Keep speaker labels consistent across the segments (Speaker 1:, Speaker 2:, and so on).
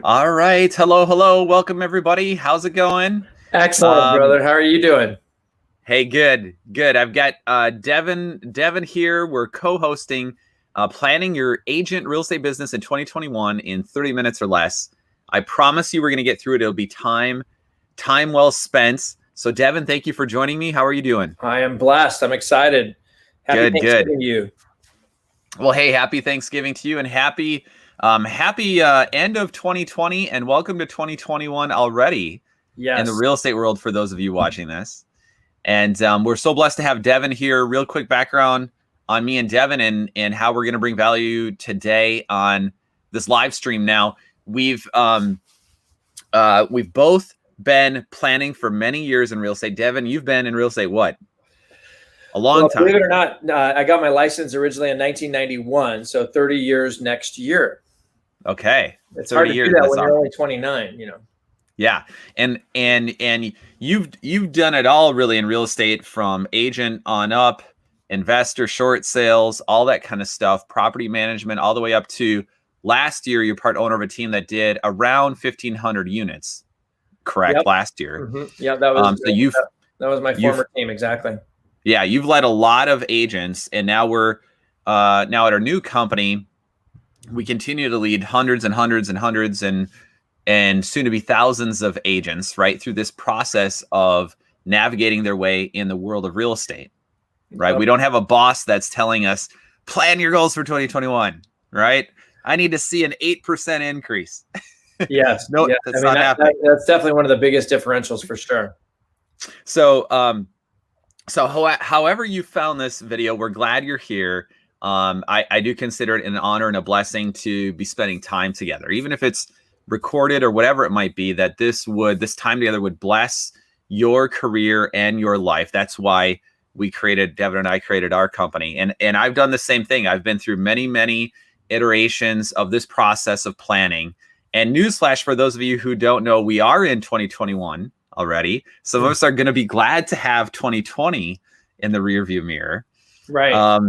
Speaker 1: All right. Hello, hello. Welcome, everybody. How's it going?
Speaker 2: Excellent, brother. How are you doing?
Speaker 1: Hey, good, good. I've got Devin here. We're co-hosting Planning Your Agent Real Estate Business in 2021 in 30 minutes or less. I promise you we're going to get through it. It'll be time well spent. So, Devin, thank you for joining me. How are you doing?
Speaker 2: I am blessed. I'm excited. Happy Thanksgiving to you.
Speaker 1: Well, hey, happy Thanksgiving to you, and happy end of 2020, and welcome to 2021 already.
Speaker 2: Yes.
Speaker 1: In the real estate world for those of you watching this. And we're so blessed to have Devin here. Real quick background on me and Devin and how we're going to bring value today on this live stream. Now, we've both been planning for many years in real estate. Devin, you've been in real estate what? A long time.
Speaker 2: Believe it or not, I got my license originally in 1991, so 30 years next year.
Speaker 1: Okay.
Speaker 2: It's hard to do that when you're only 29, you know.
Speaker 1: Yeah. And you've done it all really in real estate, from agent on up, investor, short sales, all that kind of stuff, property management, all the way up to last year. You're part owner of a team that did around 1,500 units, correct?
Speaker 2: Yep.
Speaker 1: Last year.
Speaker 2: Mm-hmm. Yeah, that was that was my former team, exactly.
Speaker 1: Yeah, you've led a lot of agents, and now we're now at our new company. We continue to lead hundreds and hundreds and hundreds and soon to be thousands of agents, right, through this process of navigating their way in the world of real estate, right? We don't have a boss that's telling us, plan your goals for 2021, right? I need to see an 8% increase.
Speaker 2: Yes.
Speaker 1: No,
Speaker 2: yes.
Speaker 1: that's not happening.
Speaker 2: That's definitely one of the biggest differentials for sure.
Speaker 1: So, however you found this video, we're glad you're here. I do consider it an honor and a blessing to be spending time together, even if it's recorded or whatever it might be, that this time together would bless your career and your life. That's why Devin and I created our company. And I've done the same thing. I've been through many iterations of this process of planning. And newsflash for those of you who don't know, we are in 2021 already. Some of us are going to be glad to have 2020 in the rearview mirror.
Speaker 2: Right.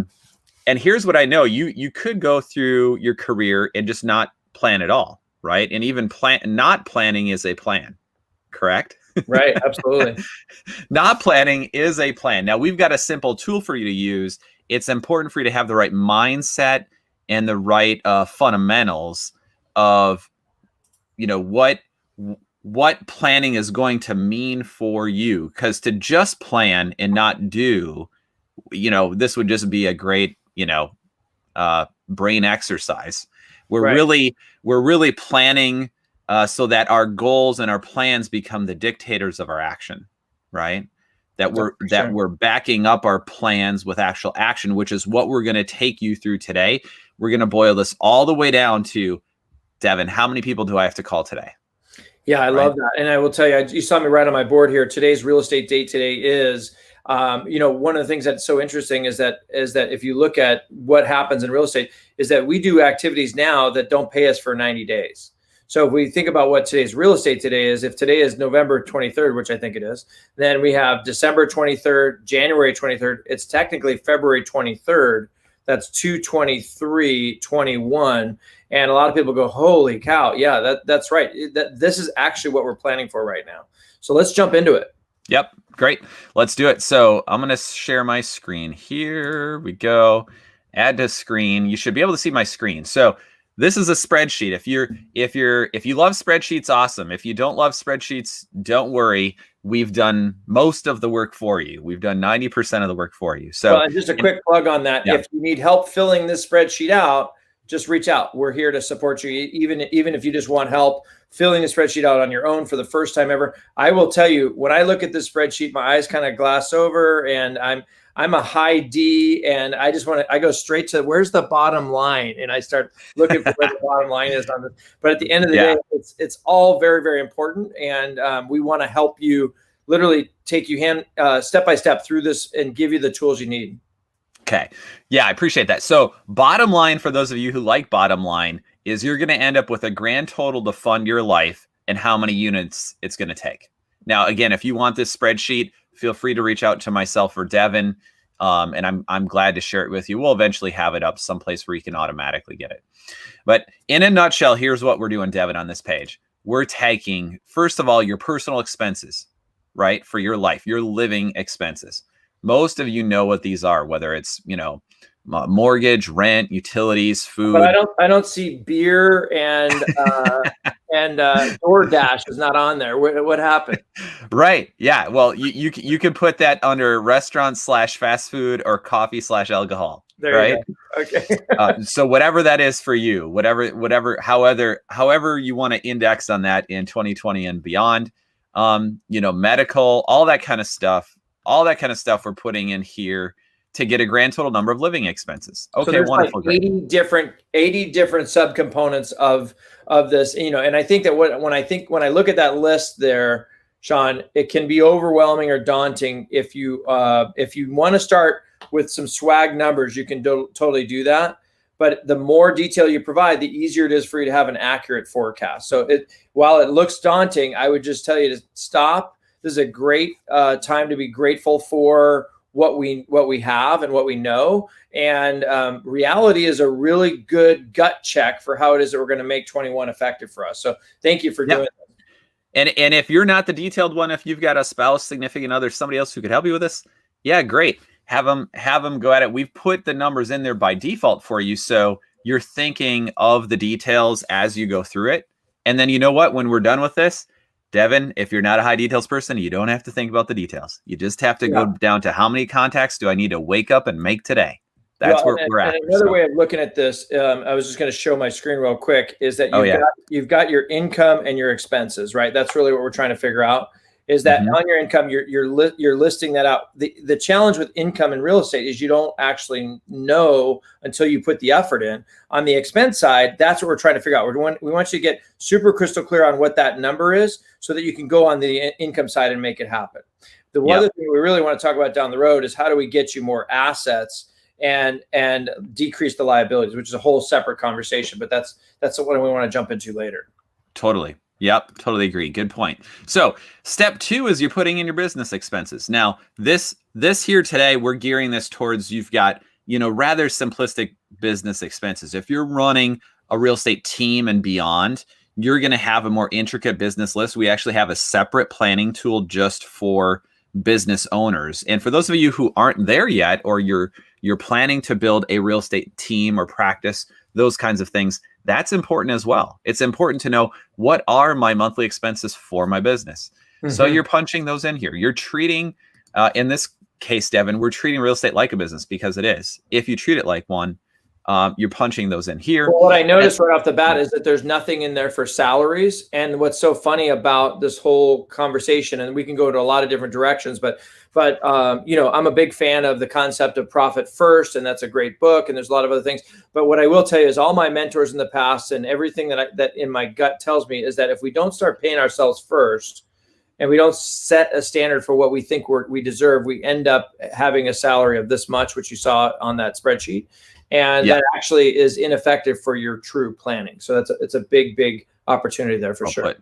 Speaker 1: And here's what I know. You could go through your career and just not plan at all. Right. And even not planning is a plan. Correct.
Speaker 2: Right. Absolutely.
Speaker 1: Not planning is a plan. Now, we've got a simple tool for you to use. It's important for you to have the right mindset and the right fundamentals of, what planning is going to mean for you. Because to just plan and not do, this would just be a great, brain exercise. We're really planning so that our goals and our plans become the dictators of our action, right? That we're backing up our plans with actual action, which is what we're going to take you through today. We're going to boil this all the way down to, Devin, how many people do I have to call today?
Speaker 2: Yeah, I love that. And I will tell you, you saw me right on my board here. Today's real estate date today is one of the things that's so interesting is that if you look at what happens in real estate, is that we do activities now that don't pay us for 90 days. So if we think about what today's real estate today is, if today is November 23rd, which I think it is, then we have December 23rd, January 23rd. It's technically February 23rd. That's 2/23/21. And a lot of people go, holy cow. Yeah, that's right. This is actually what we're planning for right now. So let's jump into it.
Speaker 1: Yep. Great. Let's do it. So I'm going to share my screen. Here we go. Add to screen. You should be able to see my screen. So this is a spreadsheet. If you love spreadsheets, awesome. If you don't love spreadsheets, don't worry. We've done most of the work for you. We've done 90% of the work for you. So
Speaker 2: just a quick plug on that. Yeah. If you need help filling this spreadsheet out, just reach out. We're here to support you. Even if you just want help filling the spreadsheet out on your own for the first time ever. I will tell you, when I look at this spreadsheet, my eyes kind of glass over, and I'm a high D, and I go straight to where's the bottom line, and I start looking for where the bottom line is on this. But at the end of the day, it's all very, very important, and we want to help you literally take you step by step through this and give you the tools you need.
Speaker 1: Okay. Yeah, I appreciate that. So bottom line, for those of you who like bottom line, is you're going to end up with a grand total to fund your life and how many units it's going to take. Now, again, if you want this spreadsheet, feel free to reach out to myself or Devin. And I'm glad to share it with you. We'll eventually have it up someplace where you can automatically get it. But in a nutshell, here's what we're doing, Devin, on this page. We're taking, first of all, your personal expenses, right? For your life, your living expenses. Most of you know what these are, whether it's, mortgage, rent, utilities, food.
Speaker 2: But I don't see beer and DoorDash is not on there. What happened?
Speaker 1: Right. Yeah. Well, you can put that under restaurant/fast food or coffee/alcohol.
Speaker 2: There
Speaker 1: right.
Speaker 2: You go. Okay.
Speaker 1: So whatever that is for you, however you want to index on that in 2020 and beyond, medical, all that kind of stuff we're putting in here to get a grand total number of living expenses. Okay,
Speaker 2: so there's
Speaker 1: wonderful.
Speaker 2: Like 80 different subcomponents of this, and I think that when I look at that list there, Sean, it can be overwhelming or daunting. If you want to start with some swag numbers, you can totally do that. But the more detail you provide, the easier it is for you to have an accurate forecast. So while it looks daunting, I would just tell you to stop. This is a great time to be grateful for what we have and what we know. And reality is a really good gut check for how it is that we're going to make 21 effective for us. So thank you for doing that.
Speaker 1: And if you're not the detailed one, if you've got a spouse, significant other, somebody else who could help you with this, yeah, great. Have them go at it. We've put the numbers in there by default for you. So you're thinking of the details as you go through it. And then you know what, when we're done with this, Devin, if you're not a high details person, you don't have to think about the details. You just have to go down to how many contacts do I need to wake up and make today? That's where we're at.
Speaker 2: Another way of looking at this, I was just going to show my screen real quick, is that you've got your income and your expenses, right? That's really what we're trying to figure out. Is that on your income, you're listing that out. The challenge with income in real estate is you don't actually know until you put the effort in. On the expense side, that's what we're trying to figure out. We want you to get super crystal clear on what that number is so that you can go on the income side and make it happen. The other thing we really want to talk about down the road is how do we get you more assets and decrease the liabilities, which is a whole separate conversation. But that's what we want to jump into later.
Speaker 1: Totally. Yep, totally agree. Good point. So step 2 is you're putting in your business expenses. Now, this here today, we're gearing this towards you've got, rather simplistic business expenses. If you're running a real estate team and beyond, you're going to have a more intricate business list. We actually have a separate planning tool just for business owners. And for those of you who aren't there yet, or you're planning to build a real estate team or practice, those kinds of things, that's important as well. It's important to know, what are my monthly expenses for my business? So you're punching those in here. You're treating, in this case, Devin, we're treating real estate like a business because it is. If you treat it like one, you're punching those in here.
Speaker 2: Well, what I noticed right off the bat is that there's nothing in there for salaries. And what's so funny about this whole conversation, and we can go into a lot of different directions, but I'm a big fan of the concept of profit first, and that's a great book, and there's a lot of other things. But what I will tell you is all my mentors in the past and everything that in my gut tells me is that if we don't start paying ourselves first, and we don't set a standard for what we think we deserve, we end up having a salary of this much, which you saw on that spreadsheet. And that actually is ineffective for your true planning. So it's a big opportunity there for sure.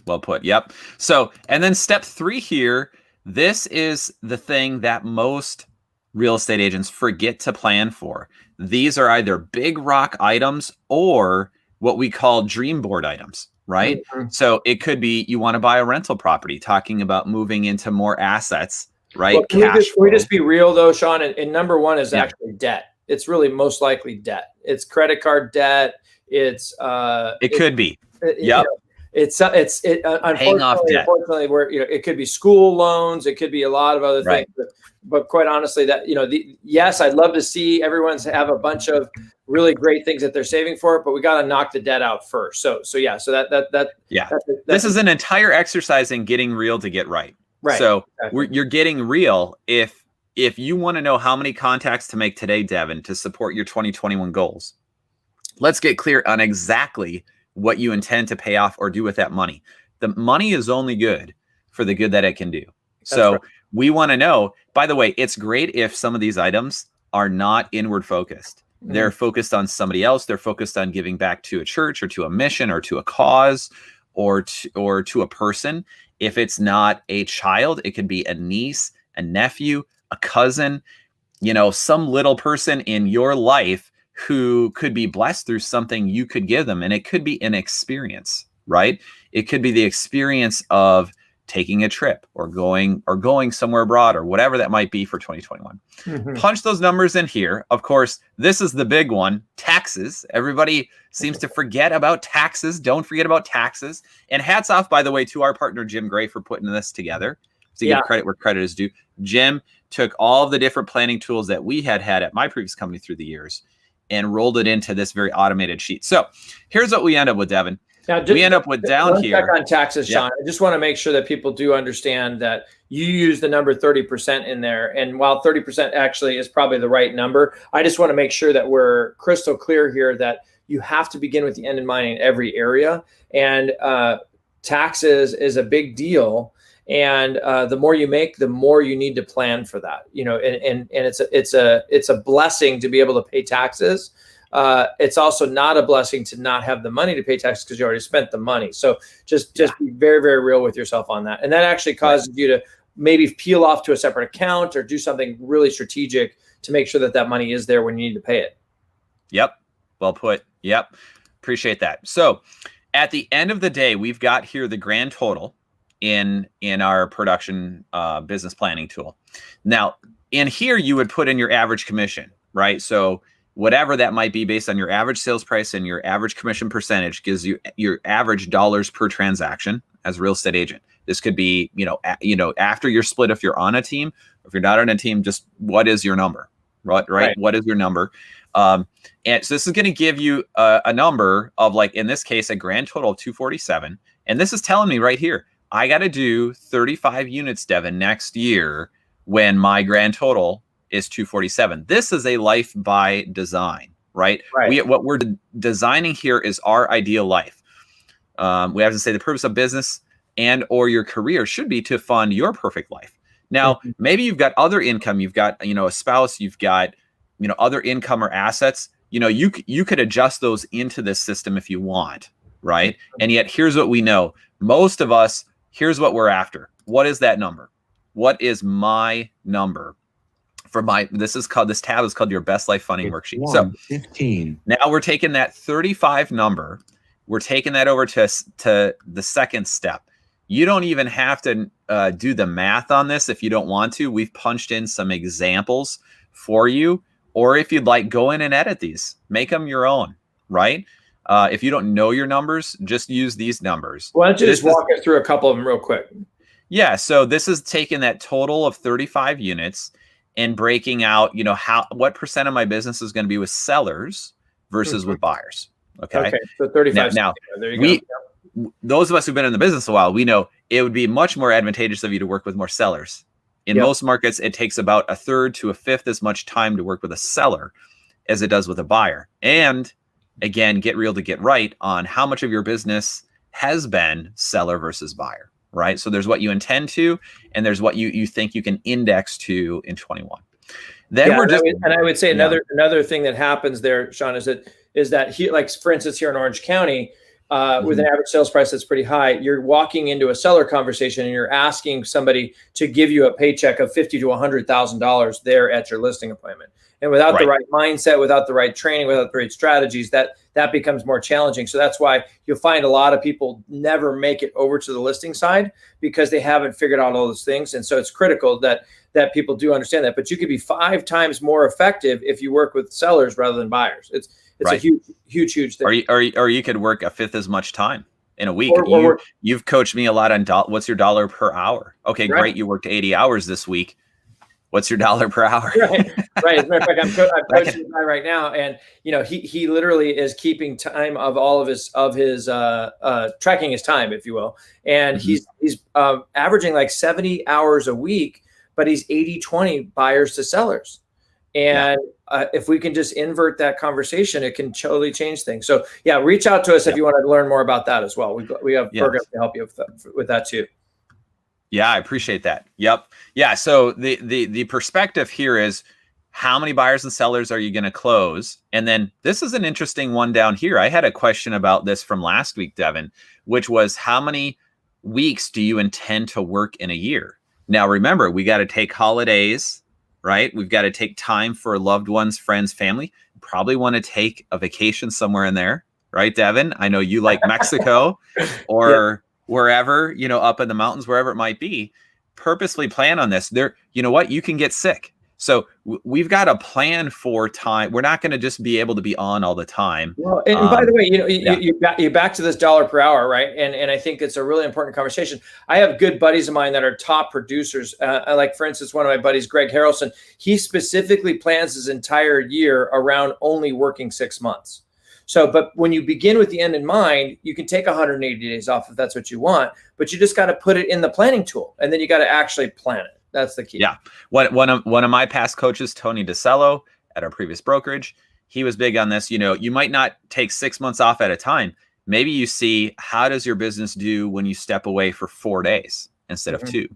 Speaker 1: Well put. Yep. So, and then step 3 here, this is the thing that most real estate agents forget to plan for. These are either big rock items or what we call dream board items, right? So it could be you want to buy a rental property, talking about moving into more assets, right?
Speaker 2: Well, can we just be real though, Sean? And number 1 is actually debt. It's really most likely debt. It's credit card debt. It's
Speaker 1: could be.
Speaker 2: Unfortunately, where it could be school loans. It could be a lot of other things. But quite honestly, that yes, I'd love to see everyone's have a bunch of really great things that they're saving for, but we got to knock the debt out first. This
Speaker 1: is an entire exercise in getting real to get right. Right. So you're getting real if you want to know how many contacts to make today, Devin, to support your 2021 goals. Let's get clear on exactly what you intend to pay off or do with that money. The money is only good for the good that it can do. We want to know, by the way, it's great if some of these items are not inward focused. They're focused on somebody else. They're focused on giving back to a church or to a mission or to a cause or to a person. If it's not a child, it could be a niece, a nephew, a cousin. some little person in your life who could be blessed through something you could give them. And it could be an experience, right? It could be the experience of taking a trip or going somewhere abroad or whatever that might be for 2021. Punch those numbers in here. Of course, this is the big one, taxes. Everybody seems to forget about taxes. Don't forget about taxes. And hats off, by the way, to our partner, Jim Gray, for putting this together. To give credit where credit is due. Jim took all of the different planning tools that we had at my previous company through the years and rolled it into this very automated sheet. So here's what we end up with, Devin.
Speaker 2: Now,
Speaker 1: we end up with down here.
Speaker 2: On taxes, Sean. I just want to make sure that people do understand that you use the number 30% in there. And while 30% actually is probably the right number, I just want to make sure that we're crystal clear here that you have to begin with the end in mind in every area. And taxes is a big deal. And the more you make, the more you need to plan for that. And it's a blessing to be able to pay taxes. It's also not a blessing to not have the money to pay taxes because you already spent the money. So just be very, very real with yourself on that. And that actually causes you to maybe peel off to a separate account or do something really strategic to make sure that money is there when you need to pay it.
Speaker 1: Yep. Well put. Yep. Appreciate that. So at the end of the day, we've got here the grand total in our production business planning tool. Now, in here, you would put in your average commission, right? So whatever that might be based on your average sales price and your average commission percentage gives you your average dollars per transaction as a real estate agent. This could be, after you're split, if you're on a team, if you're not on a team, just what is your number, right? What is your number? And so this is going to give you a number of, like, in this case, a grand total of 247. And this is telling me right here, I got to do 35 units, Devin, next year when my grand total is 247. This is a life by design, right? What we're designing here is our ideal life. We have to say the purpose of business and or your career should be to fund your perfect life. Now, maybe you've got other income, you've got, a spouse, you've got, other income or assets. You could adjust those into this system if you want, right? And yet here's what we know. Most of us, here's what we're after. What is that number? What is my number? This tab is called your best life funding worksheet. So
Speaker 3: 15.
Speaker 1: Now we're taking that 35 number, we're taking that over to the second step. You don't even have to do the math on this if you don't want to. We've punched in some examples for you, or if you'd like, go in and edit these, make them your own, right? If you don't know your numbers, just use these numbers.
Speaker 2: Why don't you just walk us through a couple of them real quick?
Speaker 1: Yeah, so this is taking that total of 35 units and breaking out, what percent of my business is going to be with sellers versus with buyers. Okay.
Speaker 2: So 35.
Speaker 1: Now
Speaker 2: there you go.
Speaker 1: Those of us who've been in the business a while, we know it would be much more advantageous of you to work with more sellers. In most markets, it takes about a third to a fifth as much time to work with a seller as it does with a buyer. And again, get real to get right on how much of your business has been seller versus buyer. Right. So there's what you intend to, and there's what you think you can index to in 21. Then
Speaker 2: I would say another thing that happens there, Sean, is that here, like for instance, here in Orange County, with an average sales price that's pretty high, you're walking into a seller conversation and you're asking somebody to give you a paycheck of $50,000 to $100,000 there at your listing appointment. And without the right mindset, without the right training, without the right strategies, that becomes more challenging. So that's why you'll find a lot of people never make it over to the listing side because they haven't figured out all those things. And so it's critical that people do understand that. But you could be 5 times more effective if you work with sellers rather than buyers. It's a huge thing.
Speaker 1: Or you could work a fifth as much time in a week. You've coached me a lot on what's your dollar per hour. Okay, great. You worked 80 hours this week. What's your dollar per hour?
Speaker 2: Right. As a matter of fact, I'm coaching a guy right now, and he literally is keeping time of all of his tracking his time, if you will, and he's averaging like 70 hours a week, but he's 80-20 buyers to sellers, and if we can just invert that conversation, it can totally change things. So reach out to us if you want to learn more about that as well. We have programs to help you with that too.
Speaker 1: Yeah, I appreciate that. Yep. Yeah. So the perspective here is how many buyers and sellers are you going to close? And then this is an interesting one down here. I had a question about this from last week, Devin, which was how many weeks do you intend to work in a year? Now, remember, we got to take holidays right? We've got to take time for loved ones, friends, family. Probably want to take a vacation somewhere in there, right, Devin? I know you like Mexico or wherever, up in the mountains, wherever it might be. Purposely plan on this. You know what? You can get sick. So we've got a plan for time. We're not going to just be able to be on all the time.
Speaker 2: Well, and by the way, you back to this dollar per hour, right? And I think it's a really important conversation. I have good buddies of mine that are top producers. Like, for instance, one of my buddies, Greg Harrelson, he specifically plans his entire year around only working 6 months. So, but when you begin with the end in mind, you can take 180 days off if that's what you want, but you just got to put it in the planning tool, and then you got to actually plan it. That's the key.
Speaker 1: Yeah. One of my past coaches, Tony DeCello, at our previous brokerage, he was big on this. You might not take 6 months off at a time. Maybe you see, how does your business do when you step away for 4 days instead of 2?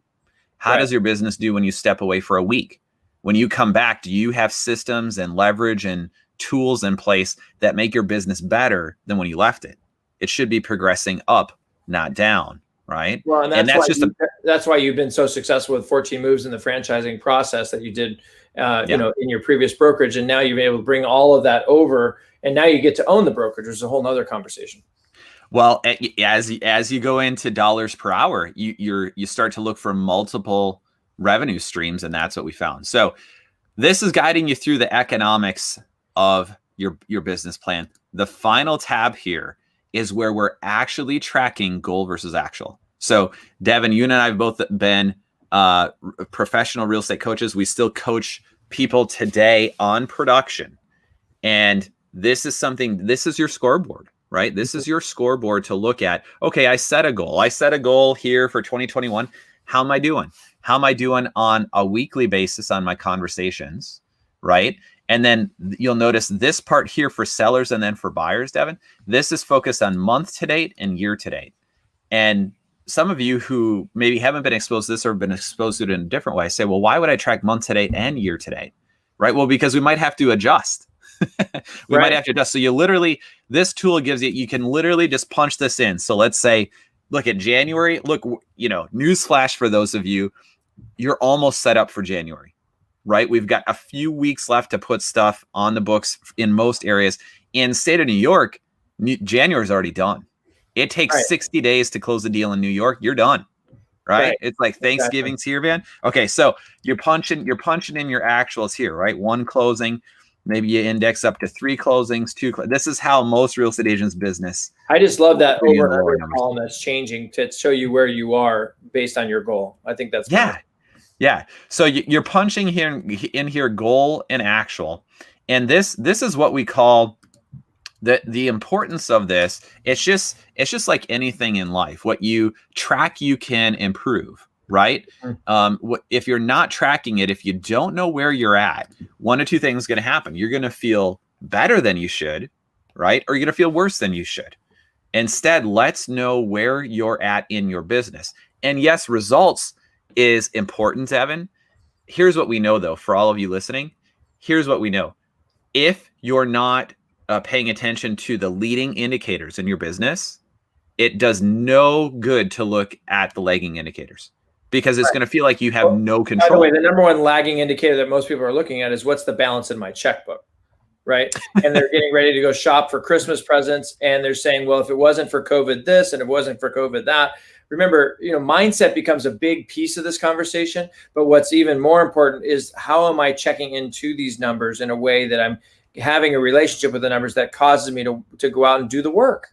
Speaker 1: How does your business do when you step away for a week? When you come back, do you have systems and leverage and tools in place that make your business better than when you left it? It should be progressing up, not down. Right.
Speaker 2: Well, and that's why you've been so successful with 14 moves in the franchising process that you did, in your previous brokerage. And now you've been able to bring all of that over, and now you get to own the brokerage. There's a whole nother conversation.
Speaker 1: Well, as you go into dollars per hour, you start to look for multiple revenue streams, and that's what we found. So this is guiding you through the economics of your business plan. The final tab here is where we're actually tracking goal versus actual. So Devin, you and I have both been professional real estate coaches. We still coach people today on production. And this is your scoreboard, right? This is your scoreboard to look at. Okay, I set a goal here for 2021. How am I doing? How am I doing on a weekly basis on my conversations, right? And then you'll notice this part here for sellers and then for buyers, Devin, this is focused on month to date and year to date. And some of you who maybe haven't been exposed to this or been exposed to it in a different way say, well, why would I track month to date and year to date? Right? Well, because we might have to adjust. We might have to adjust. So this tool gives you can literally just punch this in. So let's say, look at January. Look, newsflash for those of you, you're almost set up for January. Right? We've got a few weeks left to put stuff on the books in most areas. In state of New York, January is already done. It takes 60 days to close the deal in New York. You're done. Right? It's like Thanksgiving's here, man. Okay, so you're punching in your actuals here, right? 1 closing, maybe you index up to 3 closings, 2. This is how most real estate agents' business.
Speaker 2: I just love that over and over column that's changing to show you where you are based on your goal. I think that's fun.
Speaker 1: Yeah. So you're punching in here goal and actual. And this is what we call the importance of this. It's just like anything in life. What you track, you can improve, right? If you're not tracking it, if you don't know where you're at, 1 of 2 things is going to happen. You're going to feel better than you should, right? Or you're going to feel worse than you should. Instead, let's know where you're at in your business. And yes, results is important, Devin. Here's what we know, though, for all of you listening. Here's what we know. If you're not paying attention to the leading indicators in your business, it does no good to look at the lagging indicators because it's going to feel like you have no control. By
Speaker 2: the way, the number one lagging indicator that most people are looking at is what's the balance in my checkbook, right? And they're getting ready to go shop for Christmas presents, and they're saying, well, if it wasn't for COVID this and it wasn't for COVID that. Remember, mindset becomes a big piece of this conversation, but what's even more important is how am I checking into these numbers in a way that I'm having a relationship with the numbers that causes me to go out and do the work.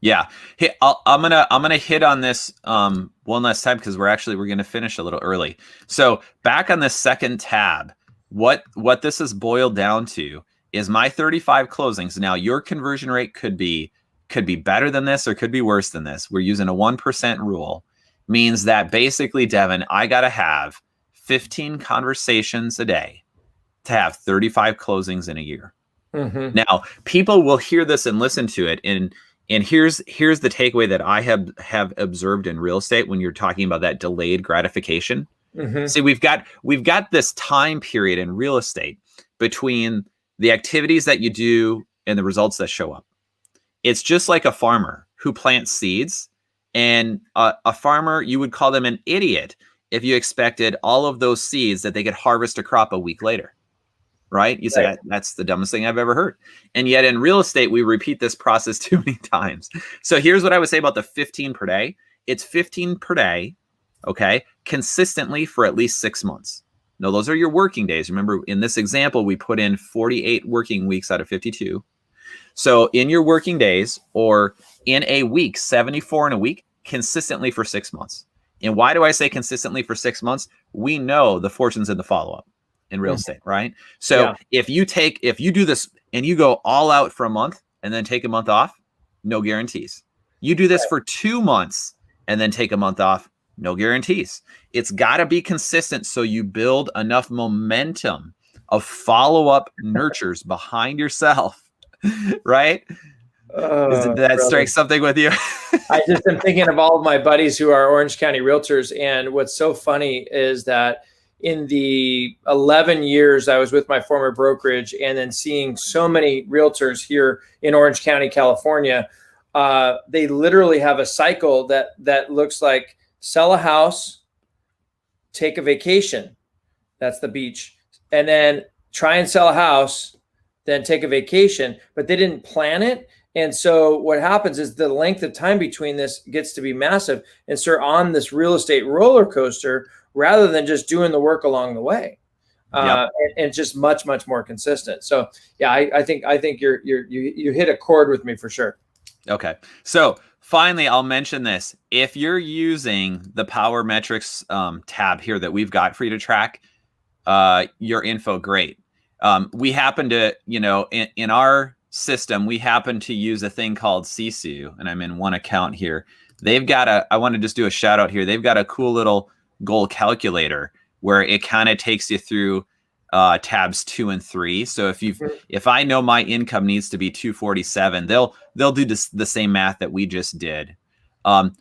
Speaker 1: Yeah. Hey, I'm gonna hit on this one last time because we're gonna finish a little early. So back on this second tab, what this is boiled down to is my 35 closings. Now your conversion rate could be better than this or could be worse than this. We're using a 1% rule. Means that basically, Devin, I got to have 15 conversations a day to have 35 closings in a year. Mm-hmm. Now, people will hear this and listen to it. And here's the takeaway that I have observed in real estate when you're talking about that delayed gratification. Mm-hmm. See, we've got this time period in real estate between the activities that you do and the results that show up. It's just like a farmer who plants seeds, and a farmer, you would call them an idiot if you expected all of those seeds that they could harvest a crop a week later? Right? You say, that's the dumbest thing I've ever heard. And yet in real estate, we repeat this process too many times. So here's what I would say about the 15 per day. It's 15 per day, okay, consistently for at least 6 months. No, those are your working days. Remember, in this example, we put in 48 working weeks out of 52. So in your working days, or in a week, 74 in a week, consistently for 6 months. And why do I say consistently for 6 months? We know the fortunes in the follow-up in real estate, right? So if you do this and you go all out for a month and then take a month off, no guarantees. You do this for 2 months and then take a month off, no guarantees. It's got to be consistent so you build enough momentum of follow-up nurtures behind yourself, right? Does that strike something with you?
Speaker 2: I just am thinking of all of my buddies who are Orange County realtors. And what's so funny is that in the 11 years I was with my former brokerage, and then seeing so many realtors here in Orange County, California, they literally have a cycle that looks like sell a house, take a vacation, that's the beach, and then try and sell a house, then take a vacation, but they didn't plan it. And so what happens is the length of time between this gets to be massive. And so on this real estate roller coaster, rather than just doing the work along the way, and just much, much more consistent. So yeah, I think you hit a chord with me for sure.
Speaker 1: Okay. So finally, I'll mention this. If you're using the Power Metrics tab here that we've got for you to track your info, great. We happen to, in our system, we happen to use a thing called Sisu, and I'm in one account here. They've got I want to just do a shout out here. They've got a cool little goal calculator where it kind of takes you through tabs 2 and 3. So if I know my income needs to be 247, they'll do the same math that we just did.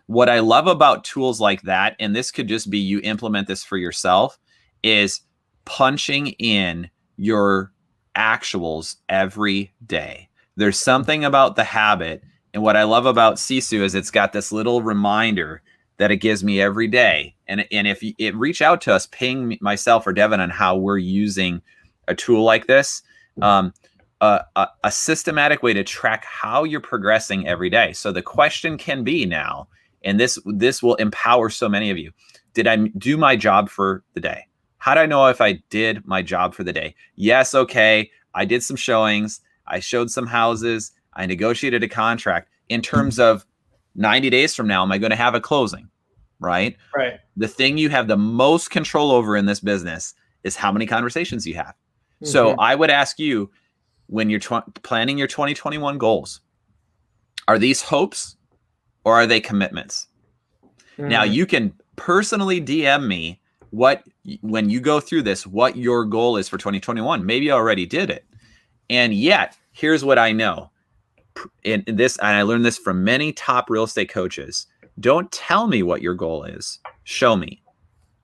Speaker 1: What I love about tools like that, and this could just be you implement this for yourself, is punching in your actuals every day. There's something about the habit, and what I love about Sisu is it's got this little reminder that it gives me every day. And if it reach out to us, ping myself or Devin on how we're using a tool like this, a systematic way to track how you're progressing every day. So the question can be now, and this will empower so many of you: did I do my job for the day? How do I know if I did my job for the day? Yes, okay, I did some showings, I showed some houses, I negotiated a contract. In terms of 90 days from now, am I going to have a closing? Right?
Speaker 2: Right.
Speaker 1: The thing you have the most control over in this business is how many conversations you have. Mm-hmm. So I would ask you, when you're planning your 2021 goals, are these hopes or are they commitments? Mm-hmm. Now you can personally DM me when you go through this, what your goal is for 2021. Maybe you already did it. And yet, here's what I know. And I learned this from many top real estate coaches. Don't tell me what your goal is. Show me.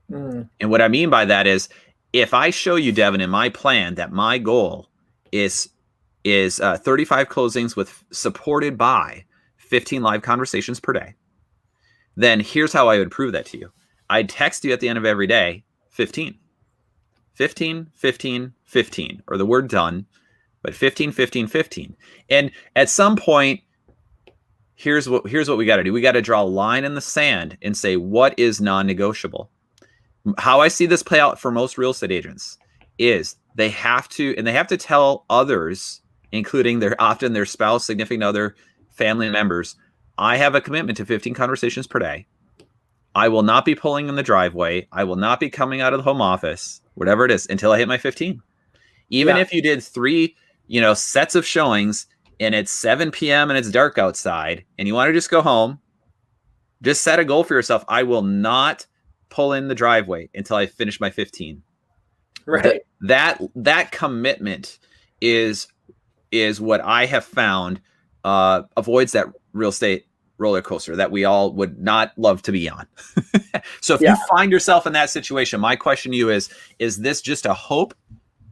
Speaker 1: Mm. And what I mean by that is, if I show you, Devin, in my plan that my goal is 35 closings supported by 15 live conversations per day, then here's how I would prove that to you. I'd text you at the end of every day, 15, 15, 15, 15, or the word done, but 15, 15, 15. And at some point, here's what we got to do. We got to draw a line in the sand and say, what is non-negotiable? How I see this play out for most real estate agents is they have to tell others, including often their spouse, significant other, family members, I have a commitment to 15 conversations per day. I will not be pulling in the driveway. I will not be coming out of the home office, whatever it is, until I hit my 15. Even if you did 3, sets of showings and it's 7 p.m. and it's dark outside and you want to just go home, just set a goal for yourself. I will not pull in the driveway until I finish my 15.
Speaker 2: Right.
Speaker 1: That commitment is what I have found avoids that real estate roller coaster that we all would not love to be on. So if you find yourself in that situation, my question to you is this just a hope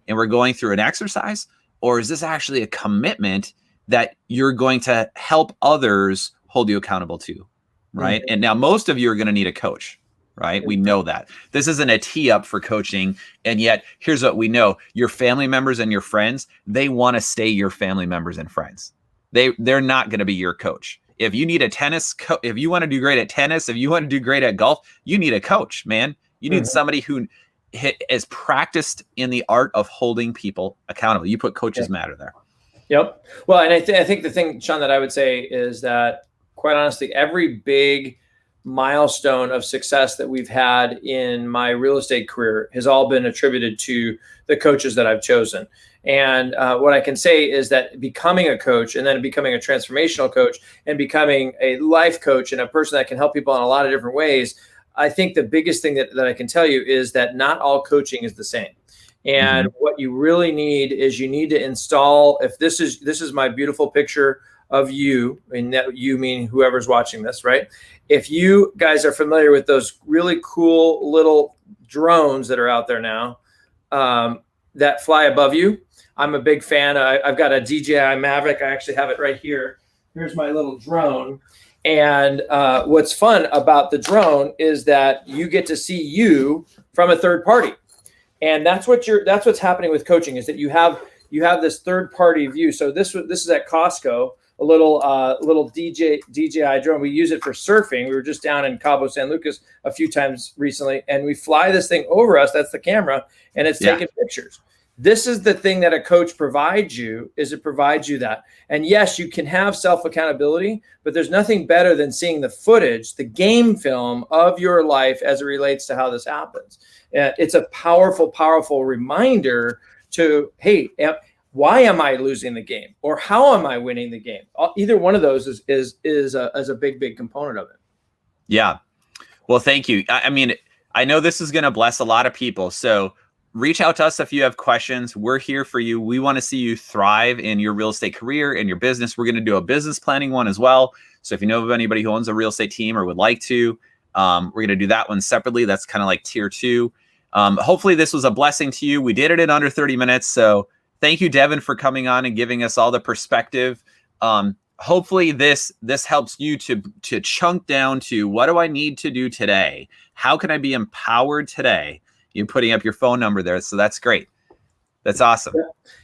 Speaker 1: and we're going through an exercise, or is this actually a commitment that you're going to help others hold you accountable to? Right. Mm-hmm. And now most of you are going to need a coach. right? We know that. This isn't a tee up for coaching. And yet, here's what we know. Your family members and your friends, they want to stay your family members and friends. They're not going to be your coach. If you need a if you want to do great at tennis, if you want to do great at golf, you need a coach, man. You need somebody who is practiced in the art of holding people accountable. You put coaches matter there.
Speaker 2: Yep. Well, and I think the thing, Sean, that I would say is that, quite honestly, every big milestone of success that we've had in my real estate career has all been attributed to the coaches that I've chosen. And what I can say is that becoming a coach, and then becoming a transformational coach, and becoming a life coach and a person that can help people in a lot of different ways, I think the biggest thing that I can tell you is that not all coaching is the same. And what you really need is you need to install, if this is my beautiful picture of you, and that you mean whoever's watching this, right? If you guys are familiar with those really cool little drones that are out there now that fly above you, I'm a big fan. I've got a DJI Mavic. I actually have it right here. Here's my little drone. And what's fun about the drone is that you get to see you from a third party. And that's what's happening with coaching, is that you have this third party view. So this is at Costco, a little DJI drone. We use it for surfing. We were just down in Cabo San Lucas a few times recently, and we fly this thing over us. That's the camera, and it's taking pictures. This is the thing that a coach provides you, is it provides you that. And yes, you can have self-accountability, but there's nothing better than seeing the footage, the game film of your life as it relates to how this happens. It's a powerful, powerful reminder to, hey, why am I losing the game? Or how am I winning the game? Either one of those is a big, big component of it.
Speaker 1: Yeah. Well, thank you. I mean, I know this is going to bless a lot of people. So reach out to us if you have questions. We're here for you. We want to see you thrive in your real estate career, in your business. We're going to do a business planning one as well. So if you know of anybody who owns a real estate team or would like to, we're going to do that one separately. That's kind of like tier 2. Hopefully this was a blessing to you. We did it in under 30 minutes. So thank you, Devin, for coming on and giving us all the perspective. Hopefully this helps you to chunk down to, what do I need to do today? How can I be empowered today? You're putting up your phone number there. So that's great. That's awesome.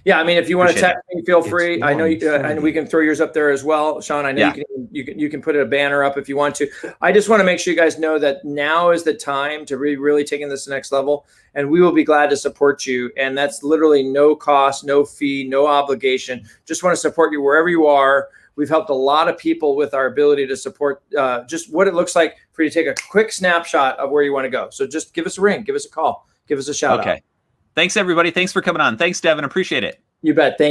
Speaker 2: Yeah. I mean, if you want to text me, feel free. I know and we can throw yours up there as well. Sean, I know you can put a banner up if you want to. I just want to make sure you guys know that now is the time to really taking this to the next level, and we will be glad to support you. And that's literally no cost, no fee, no obligation. Just want to support you wherever you are. We've helped a lot of people with our ability to support just what it looks like for you to take a quick snapshot of where you want to go. So just give us a ring, give us a call, give us a shout out.
Speaker 1: Thanks, everybody. Thanks for coming on. Thanks, Devin. Appreciate it.
Speaker 2: You bet. Thank you.